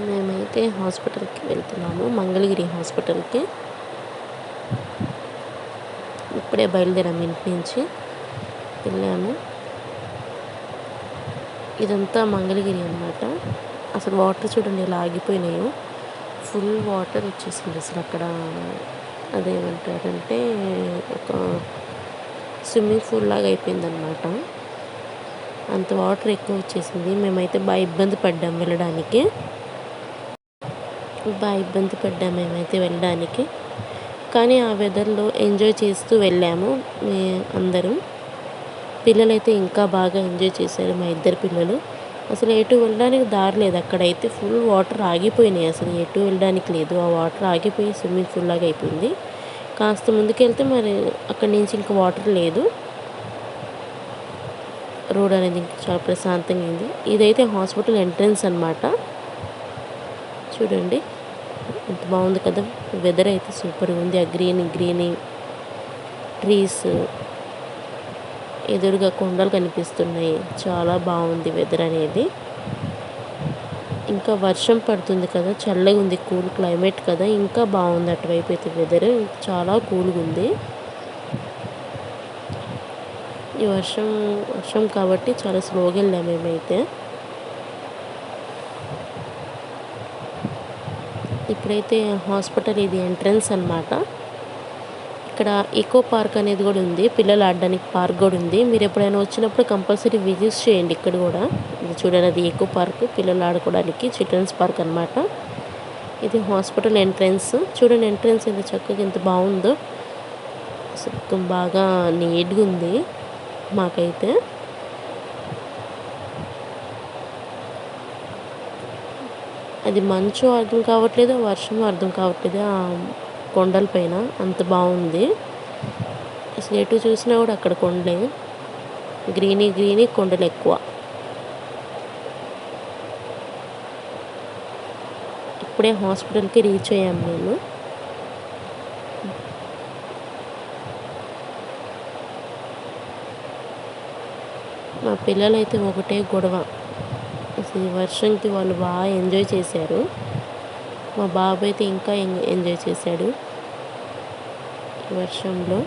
మేమైతే హాస్పిటల్కి వెళ్తున్నాము, మంగళగిరి హాస్పిటల్కి. ఇప్పుడే బయలుదేరాము, ఇంటి నుంచి వెళ్ళాము. ఇదంతా మంగళగిరి అన్నమాట. అసలు వాటర్ చూడండి ఎలా ఆగిపోయినాయో, ఫుల్ వాటర్ వచ్చేసింది అసలు. అక్కడ అదేమంటారంటే ఒక స్విమ్మింగ్ పూల్ లాగా అయిపోయిందనమాట. అంత వాటర్ ఎక్కువ వచ్చేసింది. మేమైతే బాగా ఇబ్బంది పడ్డాము వెళ్ళడానికి. మేమైతే వెళ్ళడానికి. కానీ ఆ వెదర్లో ఎంజాయ్ చేస్తూ వెళ్ళాము అందరం. పిల్లలైతే ఇంకా బాగా ఎంజాయ్ చేశారు, మా ఇద్దరు పిల్లలు. అసలు ఎటు వెళ్ళడానికి దారి లేదు, అక్కడైతే ఫుల్ వాటర్ ఆగిపోయినాయి. అసలు ఎటు వెళ్ళడానికి లేదు, ఆ వాటర్ ఆగిపోయి స్విమ్మింగ్ పూల్ లాగా అయిపోయింది. కాస్త ముందుకెళ్తే మరి అక్కడి నుంచి ఇంకా వాటర్ లేదు. రోడ్ అనేది ఇంకా చాలా ప్రశాంతంగా ఉంది. ఇదైతే హాస్పిటల్ ఎంట్రన్స్ అన్నమాట. చూడండి ఎంత బాగుంది కదా. వెదర్ అయితే సూపర్గా ఉంది. ఆ గ్రీన్ ట్రీస్, ఎదురుగా కొండలు కనిపిస్తున్నాయి. చాలా బాగుంది వెదర్ అనేది. ఇంకా వర్షం పడుతుంది కదా, చల్లగా ఉంది, కూల్ క్లైమేట్ కదా, ఇంకా బాగుంది. అటువైపు అయితే వెదర్ చాలా కూల్గా ఉంది. ఈ వర్షం కాబట్టి చాలా స్లోగా వెళ్ళాము మేమైతే. ఇప్పుడైతే హాస్పిటల్ ఇది ఎంట్రన్స్ అన్నమాట. ఇక్కడ ఈకో పార్క్ అనేది కూడా ఉంది, పిల్లలు ఆడడానికి పార్క్ కూడా ఉంది. మీరు ఎప్పుడైనా వచ్చినప్పుడు కంపల్సరీ విజిట్ చేయండి. ఇక్కడ కూడా ఇది చూడండి, అది ఈకో పార్క్, పిల్లలు ఆడుకోవడానికి చిల్డ్రన్స్ పార్క్ అన్నమాట. ఇది హాస్పిటల్ ఎంట్రన్స్. చూడండి ఎంట్రన్స్ ఎంత చక్కగా ఎంత బాగుందో. అసలు బాగా నీట్గా ఉంది మాకైతే. అది మంచు అర్థం కావట్లేదు, వర్షం అర్థం కావట్లేదు. ఆ కొండల పైన అంత బాగుంది. అసలు ఎటు చూసినా కూడా అక్కడ కొండలే, గ్రీనీ కొండలు ఎక్కువ. ఇప్పుడే హాస్పిటల్కి రీచ్ అయ్యాము మేము. మా పిల్లలైతే ఒకటే గొడవ. అసలు ఈ వర్షంకి వాళ్ళు బాగా ఎంజాయ్ చేశారు. మా బాబు అయితే ఇంకా ఎంజాయ్ చేశాడు వర్షంలో.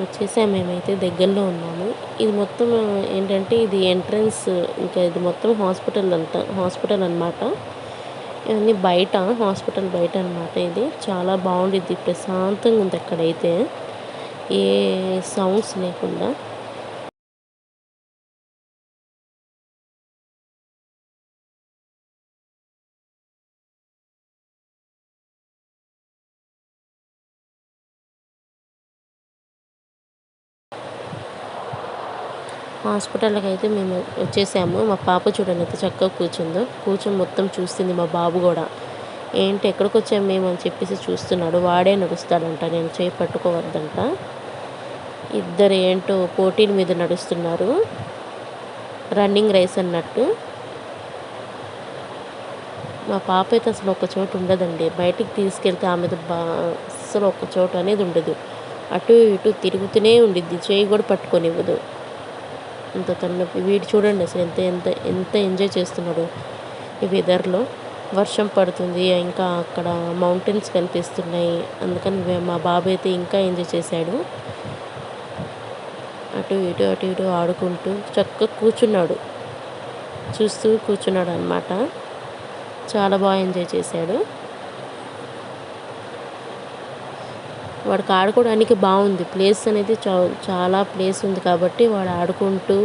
వచ్చేసాము, మేమైతే దగ్గరలో ఉన్నాము. ఇది మొత్తం ఏంటంటే ఇది ఎంట్రన్స్, ఇంకా ఇది మొత్తం హాస్పిటల్ అన్నమాట. ఇవన్నీ బయట, హాస్పిటల్ బయట అన్నమాట. ఇది చాలా బాగుండిద్ది, ప్రశాంతంగా ఉంది అక్కడైతే, ఏ సౌండ్స్ లేకుండా. హాస్పిటల్కి అయితే మేము వచ్చేసాము. మా పాప చూడండి ఎంత చక్కగా కూర్చొని మొత్తం చూస్తుంది. మా బాబు కూడా ఏంటి ఎక్కడికి వచ్చాము మేము అని చెప్పేసి చూస్తున్నాడు. వాడే నడుస్తాడంట, నేను చేయి పట్టుకోవద్దంట. ఇద్దరు ఏంటో పోటీల మీద నడుస్తున్నారు, రన్నింగ్ రేస్ అన్నట్టు. మా పాప అయితే అసలు ఒక చోటు ఉండదండి, బయటికి తీసుకెళ్తే ఆమె అసలు ఒక చోటు అనేది ఉండదు. అటు ఇటు తిరుగుతూనే ఉండిద్ది, చేయి కూడా పట్టుకొనివ్వదు. అంత తలనొప్పి. వీడు చూడండి అసలు ఎంత ఎంత ఎంత ఎంజాయ్ చేస్తున్నాడు ఈ వెదర్లో. వర్షం పడుతుంది, ఇంకా అక్కడ మౌంటైన్స్ కనిపిస్తున్నాయి. అందుకని మా బాబు అయితే ఇంకా ఎంజాయ్ చేశాడు. అటు ఇటు ఆడుకుంటూ చక్కగా చూస్తూ కూర్చున్నాడు అన్నమాట. చాలా బాగా ఎంజాయ్ చేశాడు. వాడికి ఆడుకోవడానికి బాగుంది, ప్లేస్ అనేది చాలా ప్లేస్ ఉంది కాబట్టి వాడు ఆడుకుంటూ,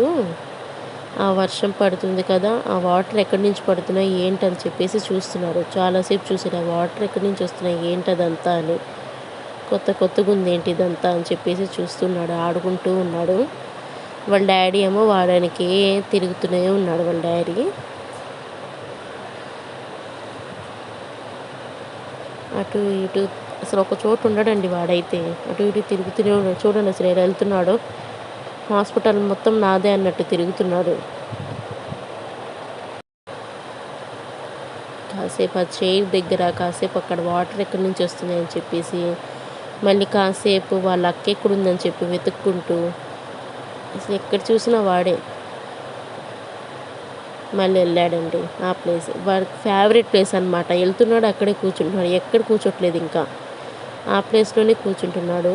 ఆ వర్షం పడుతుంది కదా, ఆ వాటర్ ఎక్కడి నుంచి పడుతున్నాయి ఏంటని చెప్పేసి చూస్తున్నాడు. చాలాసేపు చూసాడు, ఆ వాటర్ ఎక్కడి నుంచి వస్తున్నాయి ఏంటదంతా అని, కొత్తగా ఉంది ఏంటి ఇదంతా అని చెప్పేసి చూస్తున్నాడు, ఆడుకుంటూ ఉన్నాడు. వాళ్ళ డాడీ ఏమో వాడానికి తిరుగుతూనే ఉన్నాడు. వాళ్ళ డాడీ అటు ఇటు అసలు ఒక చోటు ఉండడండి వాడైతే, అటు ఇటు తిరుగుతూనే ఉన్నాడు. చూడండి అసలు ఎలా వెళ్తున్నాడు, హాస్పిటల్ మొత్తం నాదే అన్నట్టు తిరుగుతున్నాడు. కాసేపు ఆ చైర్ దగ్గర, కాసేపు అక్కడ వాటర్ ఎక్కడి నుంచి వస్తున్నాయని చెప్పేసి మళ్ళీ కాసేపు వాళ్ళ అక్క ఎక్కడుందని చెప్పి వెతుక్కుంటూ అసలు ఎక్కడ చూసినా వాడే మళ్ళీ వెళ్ళాడండి ఆ ప్లేస్. వాడికి ఫేవరెట్ ప్లేస్ అనమాట. వెళ్తున్నాడు, అక్కడే కూర్చుంటున్నాడు, ఎక్కడ కూర్చోట్లేదు, ఇంకా ఆ ప్లేస్లోనే కూర్చుంటున్నాడు.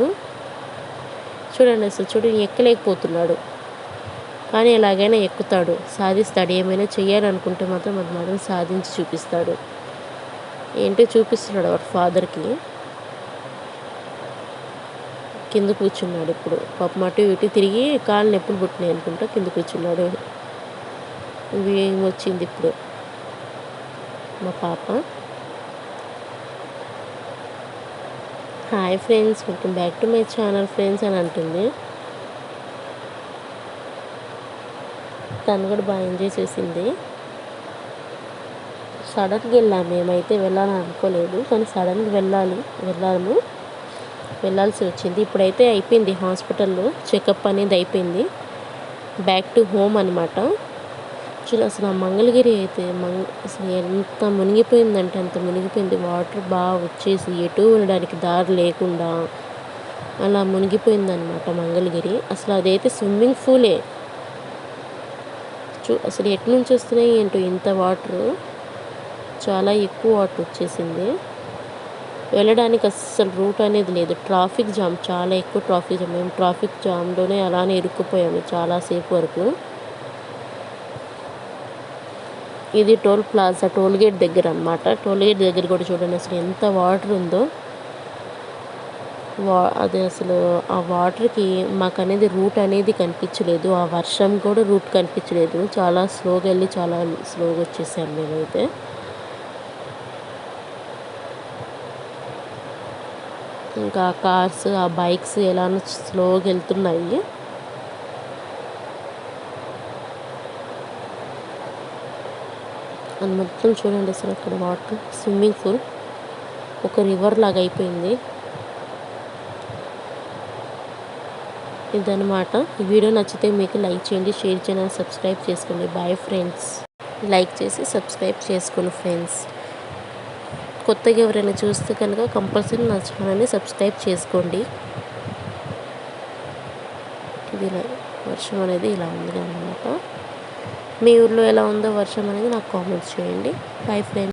చూడండి అసలు చూడండి, ఎక్కలేకపోతున్నాడు, కానీ ఎలాగైనా ఎక్కుతాడు, సాధిస్తాడు. ఏమైనా చెయ్యాలనుకుంటే మాత్రం అది మాత్రం సాధించి చూపిస్తాడు. ఏంటో చూపిస్తున్నాడు వాడు ఫాదర్కి. కింద కూర్చున్నాడు ఇప్పుడు. పాపం అటు ఇటు తిరిగి కాళ్ళు నొప్పులు పుట్టినాయి అనుకుంటా కింద కూర్చున్నాడు. వచ్చింది ఇప్పుడు మా పాప. Hi friends, welcome back to my channel friends అని అంటుంది. తను కూడా బాగా ఎంజాయ్ చేసింది. సడన్గా వెళ్ళాము, మేమైతే వెళ్ళాలని అనుకోలేదు, కానీ సడన్గా వెళ్ళాల్సి వచ్చింది. ఇప్పుడైతే అయిపోయింది, హాస్పిటల్లో చెకప్ అనేది అయిపోయింది. బ్యాక్ టు హోమ్ అనమాట. చూడు అసలు ఆ మంగళగిరి అయితే అసలు ఎంత మునిగిపోయిందంటే అంత మునిగిపోయింది. వాటర్ బాగా వచ్చేసి ఎటు ఉండడానికి దారి లేకుండా అలా మునిగిపోయిందనమాట మంగళగిరి. అసలు అదైతే స్విమ్మింగ్ పూలే. అసలు ఎటు నుంచి వస్తున్నాయి ఏంటో ఇంత వాటర్, చాలా ఎక్కువ వాటర్ వచ్చేసింది. వెళ్ళడానికి అస్సలు రూట్ అనేది లేదు. ట్రాఫిక్ జామ్, చాలా ఎక్కువ ట్రాఫిక్ జామ్. మేము ట్రాఫిక్ జామ్లోనే అలానే ఇరుక్కుపోయాము చాలాసేపు వరకు. ఇది టోల్ ప్లాజా, టోల్ గేట్ దగ్గర అన్నమాట. టోల్ గేట్ దగ్గర కూడా చూడండి అసలు ఎంత వాటర్ ఉందో. అది అసలు ఆ వాటర్కి మాకు అనేది రూట్ అనేది కనిపించలేదు. ఆ వర్షం కూడా రూట్ కనిపించలేదు. చాలా స్లోగా వెళ్ళి చాలా స్లోగా వచ్చేసాము మేమైతే. ఇంకా ఆ కార్స్, ఆ బైక్స్ ఎలానో స్లోగా వెళ్తున్నాయి. అది మొత్తం చూడండి అసలు అక్కడ వాటర్, స్విమ్మింగ్ పూల్ ఒక రివర్ లాగా అయిపోయింది. ఇదనమాట. ఈ వీడియో నచ్చితే మీకు లైక్ చేయండి, షేర్ చేయండి, సబ్స్క్రైబ్ చేసుకోండి. Bye friends. లైక్ చేసి సబ్స్క్రైబ్ చేసుకోండి ఫ్రెండ్స్. కొత్తగా ఎవరైనా చూస్తే కనుక కంపల్సరీ నా ఛానల్ని సబ్స్క్రైబ్ చేసుకోండి. ఇది వర్షం అనేది ఇలా ఉంది అనమాట. మీ ఊర్లో ఎలా ఉందో వర్షం అనేది నాకు కామెంట్స్ చేయండి. Bye friends.